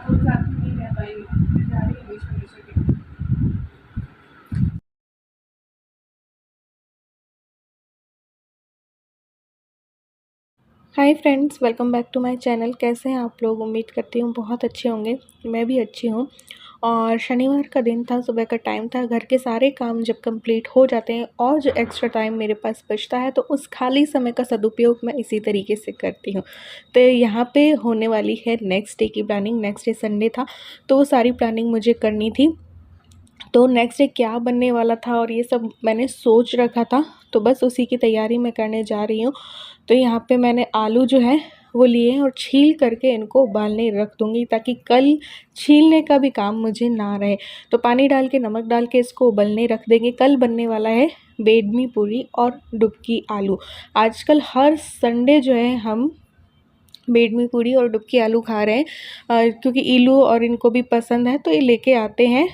और साथ में नहीं रह पाएगी, फिर जा रही है हमेशा हमेशा के। Hi friends, welcome back to my channel. कैसे हैं आप लोग? उम्मीद करती हूँ बहुत अच्छे होंगे। मैं भी अच्छी हूँ। और शनिवार का दिन था, सुबह का टाइम था। घर के सारे काम जब कंप्लीट हो जाते हैं और जो एक्स्ट्रा टाइम मेरे पास बचता है तो उस खाली समय का सदुपयोग मैं इसी तरीके से करती हूँ। तो यहाँ पे होने वाली है नेक्स्ट डे की प्लानिंग। नेक्स्ट डे संडे था तो वो सारी प्लानिंग मुझे करनी थी। तो नेक्स्ट डे क्या बनने वाला था और ये सब मैंने सोच रखा था, तो बस उसी की तैयारी मैं करने जा रही हूँ। तो यहाँ पे मैंने आलू जो है वो लिए हैं और छील करके इनको उबालने रख दूँगी ताकि कल छीलने का भी काम मुझे ना रहे। तो पानी डाल के, नमक डाल के इसको उबलने रख देंगे। कल बनने वाला है बेडमी पूरी और डुबकी आलू। आजकल हर संडे जो है हम बेडमी पूरी और डुबकी आलू खा रहे हैं, क्योंकि इलू और इनको भी पसंद है तो ये लेके आते हैं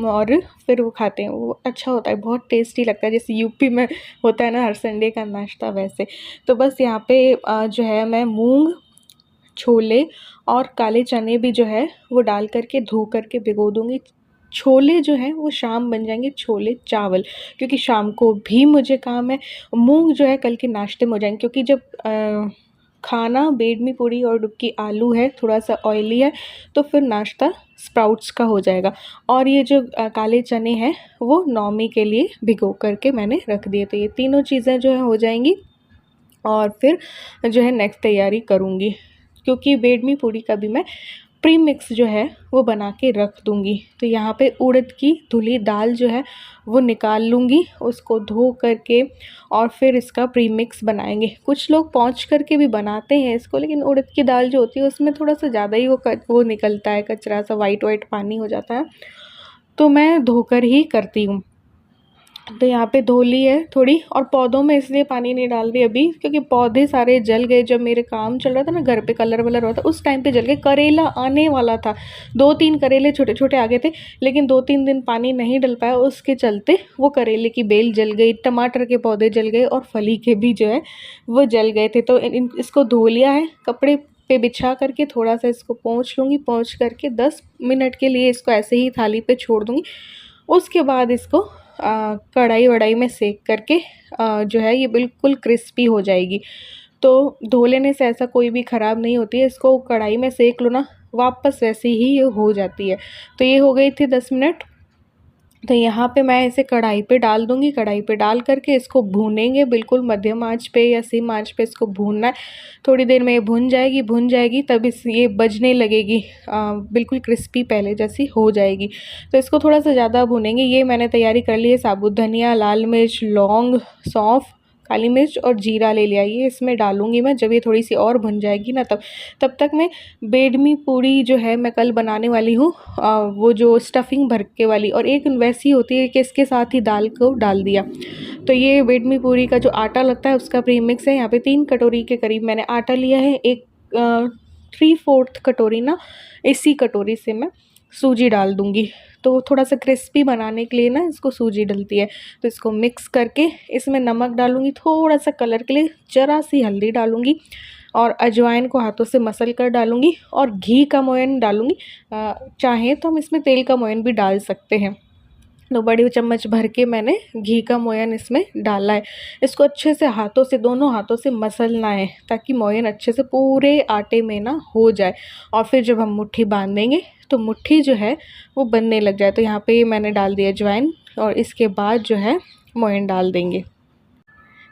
और फिर वो खाते हैं। वो अच्छा होता है, बहुत टेस्टी लगता है, जैसे यूपी में होता है ना हर संडे का नाश्ता, वैसे। तो बस यहाँ पे जो है मैं मूंग, छोले और काले चने भी जो है वो डाल करके धो करके भिगो दूँगी। छोले जो हैं वो शाम बन जाएंगे, छोले चावल, क्योंकि शाम को भी मुझे काम है। मूंग जो है कल के नाश्ते में हो जाएंगे, क्योंकि जब खाना बेडमी पूरी और डुबकी आलू है, थोड़ा सा ऑयली है, तो फिर नाश्ता स्प्राउट्स का हो जाएगा। और ये जो काले चने हैं वो नौमी के लिए भिगो करके मैंने रख दिए। तो ये तीनों चीज़ें जो है हो जाएंगी और फिर जो है नेक्स्ट तैयारी करूँगी, क्योंकि बेडमी पूरी का भी मैं प्री मिक्स जो है वो बना के रख दूँगी। तो यहाँ पे उड़द की धुली दाल जो है वो निकाल लूँगी, उसको धो करके और फिर इसका प्री मिक्स बनाएंगे। कुछ लोग पौंछ करके भी बनाते हैं इसको, लेकिन उड़द की दाल जो होती है उसमें थोड़ा सा ज़्यादा ही वो निकलता है, कचरा सा, वाइट वाइट पानी हो जाता है। तो मैं धोकर ही करती हूँ। तो यहाँ पे धो ली है थोड़ी, और पौधों में इसलिए पानी नहीं डाल रही अभी क्योंकि पौधे सारे जल गए। जब मेरे काम चल रहा था ना, घर पे कलर वलर होता, उस टाइम पे जल गए। करेला आने वाला था, 2-3 करेले छोटे छोटे आ गए थे, लेकिन 2-3 दिन पानी नहीं डल पाया, उसके चलते वो करेले की बेल जल गई, टमाटर के पौधे जल गए और फली के भी जो है वो जल गए थे। तो इसको धो लिया है, कपड़े पे बिछा करके थोड़ा सा इसको पोंछ लूँगी। पोंछ करके 10 मिनट के लिए इसको ऐसे ही थाली पे छोड़ दूँगी। उसके बाद इसको कढ़ाई वढ़ाई में सेक करके जो है ये बिल्कुल क्रिस्पी हो जाएगी। तो धो लेने से ऐसा कोई भी ख़राब नहीं होती है, इसको कढ़ाई में सेक लो ना, वापस वैसे ही ये हो जाती है। तो ये हो गई थी 10 मिनट। तो यहाँ पे मैं इसे कढ़ाई पे डाल दूँगी। कढ़ाई पे डाल करके इसको भूनेंगे, बिल्कुल मध्यम आंच पे या सिम आंच पे इसको भूनना है। थोड़ी देर में ये भुन जाएगी तब ये बजने लगेगी, बिल्कुल क्रिस्पी पहले जैसी हो जाएगी। तो इसको थोड़ा सा ज़्यादा भूनेंगे। ये मैंने तैयारी कर ली है, साबुत धनिया, लाल मिर्च, लौंग, सौंफ, काली मिर्च और जीरा ले लिया। ये इसमें डालूँगी मैं जब ये थोड़ी सी और भुन जाएगी ना, तब तक मैं बेडमी पूरी जो है मैं कल बनाने वाली हूँ, वो जो स्टफिंग भर के वाली, और एक वैसी होती है कि इसके साथ ही दाल को डाल दिया। तो ये बेडमी पूरी का जो आटा लगता है उसका प्रीमिक्स है। यहाँ पे 3 कटोरी के करीब मैंने आटा लिया है। एक 3/4 कटोरी ना, इसी कटोरी से मैं सूजी डाल दूँगी। तो थोड़ा सा क्रिस्पी बनाने के लिए ना इसको सूजी डलती है। तो इसको मिक्स करके इसमें नमक डालूँगी, थोड़ा सा कलर के लिए ज़रा सी हल्दी डालूँगी और अजवाइन को हाथों से मसल कर डालूँगी और घी का मोयन डालूँगी। चाहें तो हम इसमें तेल का मोयन भी डाल सकते हैं। तो बड़ी चम्मच भर के मैंने घी का मोयन इसमें डाला है। इसको अच्छे से हाथों से, दोनों हाथों से मसलना है ताकि मोयन अच्छे से पूरे आटे में ना हो जाए। और फिर जब हम मुट्ठी बांधेंगे तो मुट्ठी जो है वो बनने लग जाए। तो यहाँ पे मैंने डाल दिया अजवाइन और इसके बाद जो है मोयन डाल देंगे।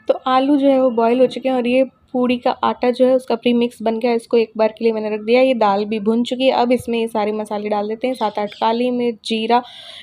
तो आलू जो है वो बॉईल हो चुके हैं और ये पूड़ी का आटा जो है उसका प्रीमिक्स बन गया। इसको एक बार के लिए मैंने रख दिया। ये दाल भी भुन चुकी है। अब इसमें ये सारे मसाले डाल देते हैं। 7-8 काली मिर्च, जीरा,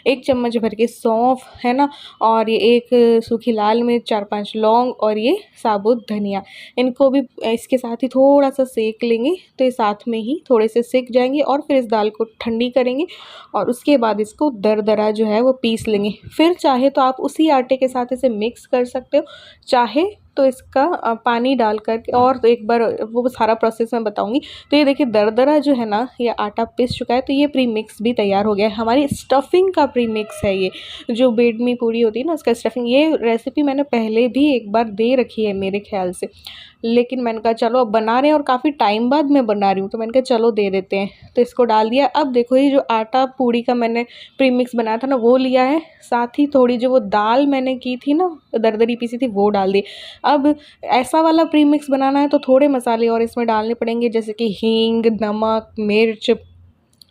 1 चम्मच भर के सौंफ है ना, और ये 1 सूखी लाल मिर्च, 4-5 लौंग और ये साबुत धनिया। इनको भी इसके साथ ही थोड़ा सा सेक लेंगे, तो ये साथ में ही थोड़े से सेक जाएंगे। और फिर इस दाल को ठंडी करेंगे और उसके बाद इसको दरदरा जो है वो पीस लेंगे। फिर चाहे तो आप उसी आटे के साथ इसे मिक्स कर सकते हो, चाहे तो इसका पानी डाल कर के, और तो एक बार वो सारा प्रोसेस मैं बताऊंगी। तो ये देखिए दरदरा जो है ना, ये आटा पिस चुका है। तो ये प्री मिक्स भी तैयार हो गया है। हमारी स्टफिंग का प्री मिक्स है ये, जो बेडमी पूरी होती है ना उसका स्टफिंग। ये रेसिपी मैंने पहले भी एक बार दे रखी है मेरे ख्याल से। लेकिन मैंने कहा चलो अब बना रहे हैं और काफ़ी टाइम बाद मैं बना रही हूँ, तो मैंने कहा चलो दे देते हैं। तो इसको डाल दिया। अब देखो ये जो आटा पूड़ी का मैंने प्रीमिक्स बनाया था ना वो लिया है, साथ ही थोड़ी जो वो दाल मैंने की थी ना दरदरी पीसी थी वो डाल दी। अब ऐसा वाला प्रीमिक्स बनाना है तो थोड़े मसाले और इसमें डालने पड़ेंगे, जैसे कि हींग, नमक, मिर्च,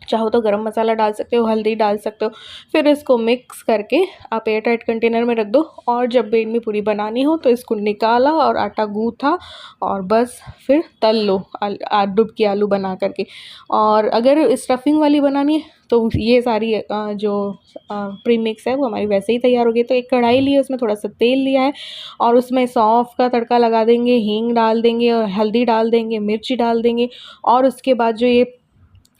चाहो तो गरम मसाला डाल सकते हो, हल्दी डाल सकते हो। फिर इसको मिक्स करके आप एयर टाइट कंटेनर में रख दो, और जब बेडमी पूड़ी बनानी हो तो इसको निकाला और आटा गूँथा और बस फिर तल लो डुबकी आलू बना करके। और अगर स्टफिंग वाली बनानी है तो ये सारी जो प्रीमिक्स है वो हमारी वैसे ही तैयार हो गई। तो एक कढ़ाई ली है, उसमें थोड़ा सा तेल लिया है और उसमें सौंफ का तड़का लगा देंगे, हींग डाल देंगे और हल्दी डाल देंगे, मिर्ची डाल देंगे, और उसके बाद जो ये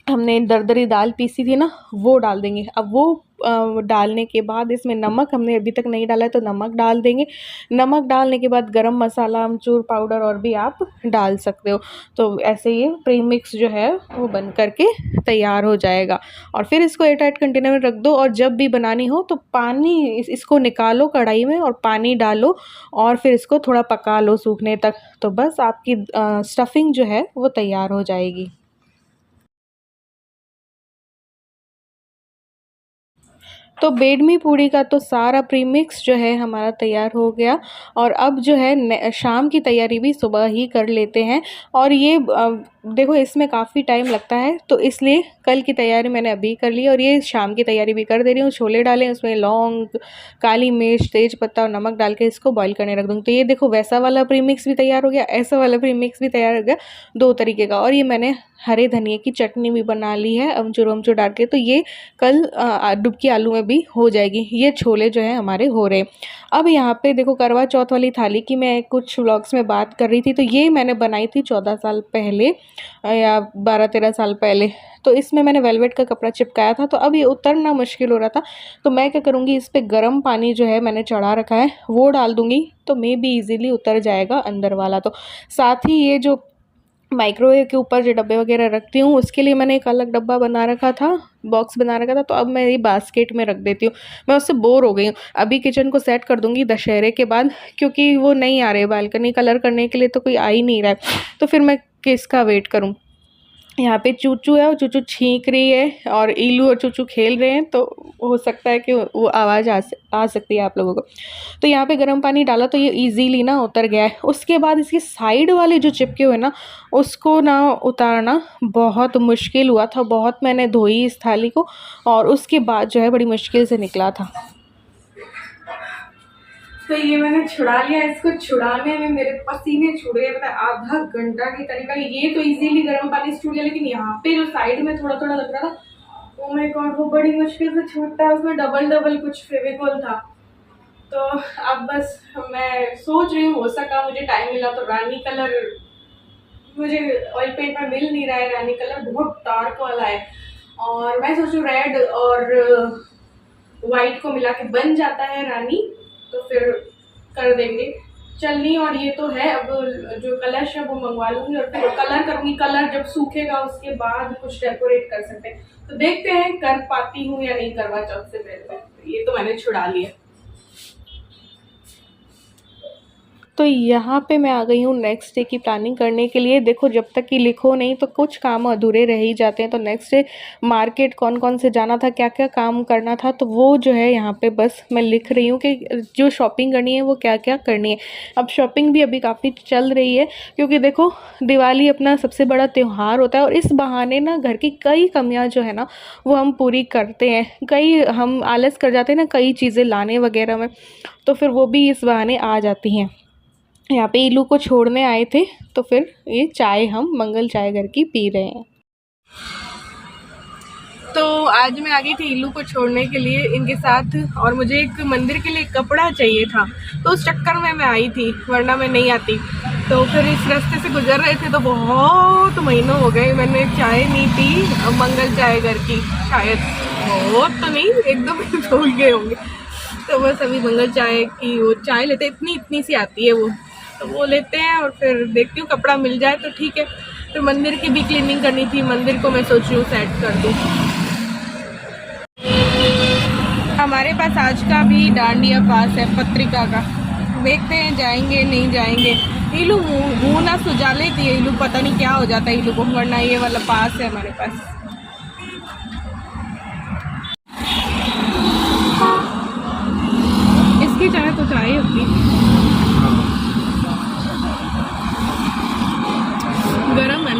हमने दरदरी दाल पीसी थी ना वो डाल देंगे। अब वो डालने के बाद इसमें नमक हमने अभी तक नहीं डाला है तो नमक डाल देंगे। नमक डालने के बाद गरम मसाला, अमचूर पाउडर और भी आप डाल सकते हो। तो ऐसे ये प्रीमिक्स जो है वो बन करके तैयार हो जाएगा। और फिर इसको एयरटाइट कंटेनर में रख दो, और जब भी बनानी हो तो पानी इसको निकालो कढ़ाई में और पानी डालो और फिर इसको थोड़ा पका लो सूखने तक। तो बस आपकी स्टफिंग जो है वो तैयार हो जाएगी। तो बेडमी पूड़ी का तो सारा प्रीमिक्स जो है हमारा तैयार हो गया, और अब जो है शाम की तैयारी भी सुबह ही कर लेते हैं। और ये देखो इसमें काफ़ी टाइम लगता है, तो इसलिए कल की तैयारी मैंने अभी कर ली और ये शाम की तैयारी भी कर दे रही हूँ। छोले डाले, उसमें लौंग, काली मिर्च, तेज पत्ता और नमक डाल के इसको बॉईल करने रख दूँगी। तो ये देखो वैसा वाला प्रीमिक्स भी तैयार हो गया, ऐसा वाला प्रीमिक्स भी तैयार हो गया, दो तरीके का। और ये मैंने हरे धनिए की चटनी भी बना ली है अमचूर अमचूर डाल के, तो ये कल डुबकी आलू में भी हो जाएगी। ये छोले जो हैं हमारे हो रहे। अब यहाँ पे देखो करवा चौथ वाली थाली की मैं कुछ व्लॉग्स में बात कर रही थी, तो ये मैंने बनाई थी 14 साल पहले या 12-13 साल पहले। तो इसमें मैंने वेलवेट का कपड़ा चिपकाया था, तो अब ये उतरना मुश्किल हो रहा था। तो मैं क्या करूँगी, इस पर गर्म पानी जो है मैंने चढ़ा रखा है वो डाल दूँगी, तो मे बी ईज़िली उतर जाएगा अंदर वाला। तो साथ ही ये जो माइक्रोवेव के ऊपर जो डब्बे वगैरह रखती हूँ उसके लिए मैंने एक अलग डब्बा बना रखा था, बॉक्स बना रखा था, तो अब मैं ये बास्केट में रख देती हूँ। मैं उससे बोर हो गई हूँ। अभी किचन को सेट कर दूँगी दशहरे के बाद, क्योंकि वो नहीं आ रहे बालकनी कलर करने के लिए, तो कोई आ ही नहीं रहा है, तो फिर मैं किसका वेट करूँ। यहाँ पे चूचू है और चूचू छींक रही है और इलू और चूचू खेल रहे हैं, तो हो सकता है कि वो आवाज़ आ सकती है आप लोगों को। तो यहाँ पे गर्म पानी डाला तो ये इजीली ना उतर गया है। उसके बाद इसकी साइड वाले जो चिपके हुए ना उसको ना उतारना बहुत मुश्किल हुआ था। बहुत मैंने धोई इस थाली को और उसके बाद जो है बड़ी मुश्किल से निकला था। तो ये मैंने छुड़ा लिया। इसको छुड़ाने में मेरे पसीने छूट गए, पता है आधा घंटा के करीब। ये तो इजीली गर्म पानी से छूट गया, लेकिन यहाँ पे जो साइड में थोड़ा थोड़ा लग रहा था, ओ माय गॉड, वो बड़ी मुश्किल से छूटता है। उसमें डबल कुछ फेविकोल था। तो अब बस मैं सोच रही हूँ, हो सका मुझे टाइम मिला तो रानी कलर, मुझे ऑयल पेंट में मिल नहीं रहा है रानी कलर, बहुत डार्क वाला है। और मैं सोचूं रेड और वाइट को मिला के बन जाता है रानी, तो फिर कर देंगे चलनी। और ये तो है, अब जो कलश है वो मंगवा लूँगी और फिर कलर करूँगी। कलर जब सूखेगा उसके बाद कुछ डेकोरेट कर सकते हैं, तो देखते हैं कर पाती हूँ या नहीं करवा चौथ से पहले। ये तो मैंने छुड़ा लिया। तो यहाँ पे मैं आ गई हूँ नेक्स्ट डे की प्लानिंग करने के लिए। देखो जब तक कि लिखो नहीं तो कुछ काम अधूरे रह ही जाते हैं। तो नेक्स्ट डे मार्केट कौन कौन से जाना था, क्या क्या काम करना था, तो वो जो है यहाँ पे बस मैं लिख रही हूँ कि जो शॉपिंग करनी है वो क्या क्या करनी है। अब शॉपिंग भी अभी काफ़ी चल रही है, क्योंकि देखो दिवाली अपना सबसे बड़ा त्यौहार होता है और इस बहाने ना घर की कई कमियाँ जो है ना वो हम पूरी करते हैं। कई हम आलस कर जाते हैं ना कई चीज़ें लाने वगैरह में, तो फिर वो भी इस बहाने आ जाती हैं। यहाँ पे इलू को छोड़ने आए थे, तो फिर ये चाय हम मंगल चाय घर की पी रहे हैं। तो आज मैं आ गई थी इलू को छोड़ने के लिए इनके साथ, और मुझे एक मंदिर के लिए कपड़ा चाहिए था, तो उस चक्कर में मैं आई थी, वरना मैं नहीं आती। तो फिर इस रास्ते से गुजर रहे थे तो बहुत महीनों हो गए मैंने चाय नहीं पी मंगल चाय घर की, शायद बहुत तो नहीं, एकदम भूल गए होंगे। तो बस अभी मंगल चाय की वो चाय लेते, इतनी सी आती है वो, तो वो लेते हैं और फिर देखती हूँ कपड़ा मिल जाए तो ठीक है। फिर मंदिर की भी क्लीनिंग करनी थी, मंदिर को मैं सोच रही हूँ सेट कर दूँ। हमारे पास आज का भी डांडिया पास है पत्रिका का, देखते हैं जाएंगे नहीं जाएंगे। इलू मुँह ना सुझा लेती है, इलू पता नहीं क्या हो जाता है इलू को, वरना ये वाला पास है हमारे पास। इसकी चाय तो चाय होती गरम है।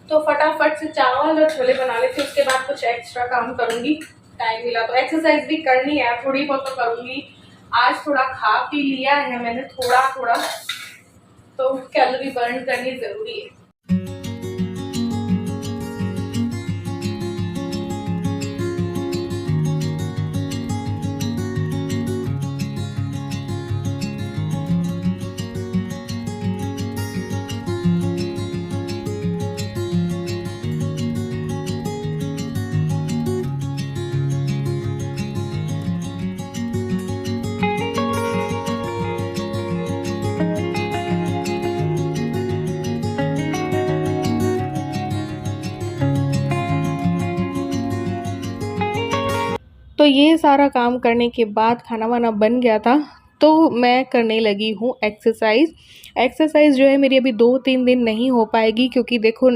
तो फटाफट से चावल और छोले बना लेती हूँ, उसके बाद कुछ एक्स्ट्रा काम करूँगी। टाइम मिला तो एक्सरसाइज भी करनी है, थोड़ी बहुत तो करूँगी। आज थोड़ा खा पी लिया है मैंने, थोड़ा थोड़ा, तो कैलोरी बर्न करनी ज़रूरी है। तो ये सारा काम करने के बाद खाना वाना बन गया था, तो मैं करने लगी हूँ एक्सरसाइज़। एक्सरसाइज़ जो है मेरी अभी 2-3 दिन नहीं हो पाएगी, क्योंकि देखो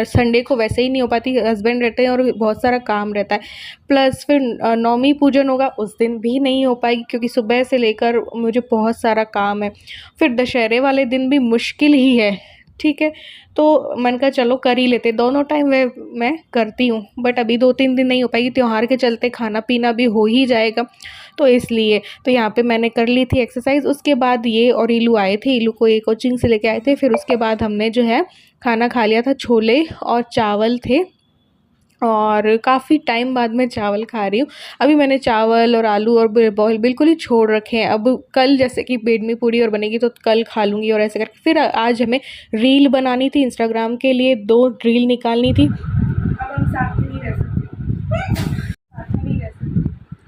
संडे को वैसे ही नहीं हो पाती, हस्बैंड रहते हैं और बहुत सारा काम रहता है। प्लस फिर नवमी पूजन होगा, उस दिन भी नहीं हो पाएगी, क्योंकि सुबह से लेकर मुझे बहुत सारा काम है। फिर दशहरे वाले दिन भी मुश्किल ही है, ठीक है। तो मन का चलो कर ही लेते, दोनों टाइम मैं करती हूँ, बट अभी 2-3 दिन नहीं हो पाएगी, त्योहार के चलते खाना पीना भी हो ही जाएगा, तो इसलिए। तो यहाँ पे मैंने कर ली थी एक्सरसाइज। उसके बाद ये और इलू आए थे, इलू को ये कोचिंग से लेके आए थे। फिर उसके बाद हमने जो है खाना खा लिया था, छोले और चावल थे, और काफ़ी टाइम बाद मैं चावल खा रही हूँ। अभी मैंने चावल और आलू और बॉयल बिल्कुल ही छोड़ रखे हैं। अब कल जैसे कि बेडमी पूड़ी और बनेगी तो कल खा लूँगी, और ऐसे करके फिर आज हमें रील बनानी थी इंस्टाग्राम के लिए, 2 रील निकालनी थी। अब हम साथ में नहीं रह सकते, साथ में नहीं रह सकते,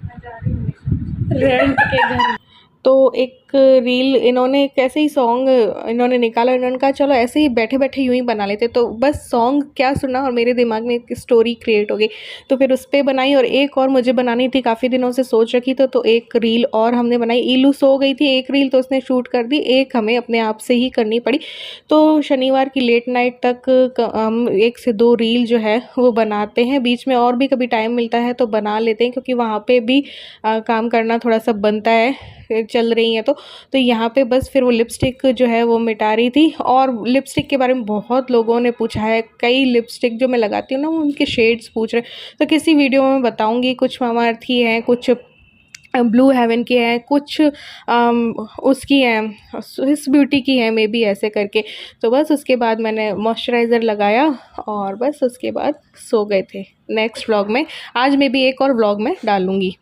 मैं जा रही हूँ रेंट के घर। तो एक रील इन्होंने कैसे ही सॉन्ग इन्होंने निकाला, इन्होंने कहा चलो ऐसे ही बैठे बैठे यूँ ही बना लेते। तो बस सॉन्ग क्या सुना और मेरे दिमाग में एक स्टोरी क्रिएट हो गई, तो फिर उस पर बनाई। और एक और मुझे बनानी थी, काफ़ी दिनों से सोच रखी तो एक रील और हमने बनाई। ईलू सो गई थी, एक रील तो उसने शूट कर दी, एक हमें अपने आप से ही करनी पड़ी। तो शनिवार की लेट नाइट तक हम 1 से 2 रील जो है वो बनाते हैं। बीच में और भी कभी टाइम मिलता है तो बना लेते हैं, क्योंकि वहाँ पर भी काम करना थोड़ा सा बनता है, चल रही हैं तो यहाँ पे बस फिर वो लिपस्टिक जो है वो मिटा रही थी। और लिपस्टिक के बारे में बहुत लोगों ने पूछा है, कई लिपस्टिक जो मैं लगाती हूँ ना वो उनके शेड्स पूछ रहे हैं, तो किसी वीडियो में बताऊँगी। कुछ मामाअर्थ की हैं, कुछ ब्लू हेवन की है, कुछ उसकी हैं, स्विस ब्यूटी की है, मे बी ऐसे करके। तो बस उसके बाद मैंने मॉइस्चराइज़र लगाया और बस उसके बाद सो गए थे। नेक्स्ट व्लॉग में आज मे बी एक और व्लॉग में डालूँगी।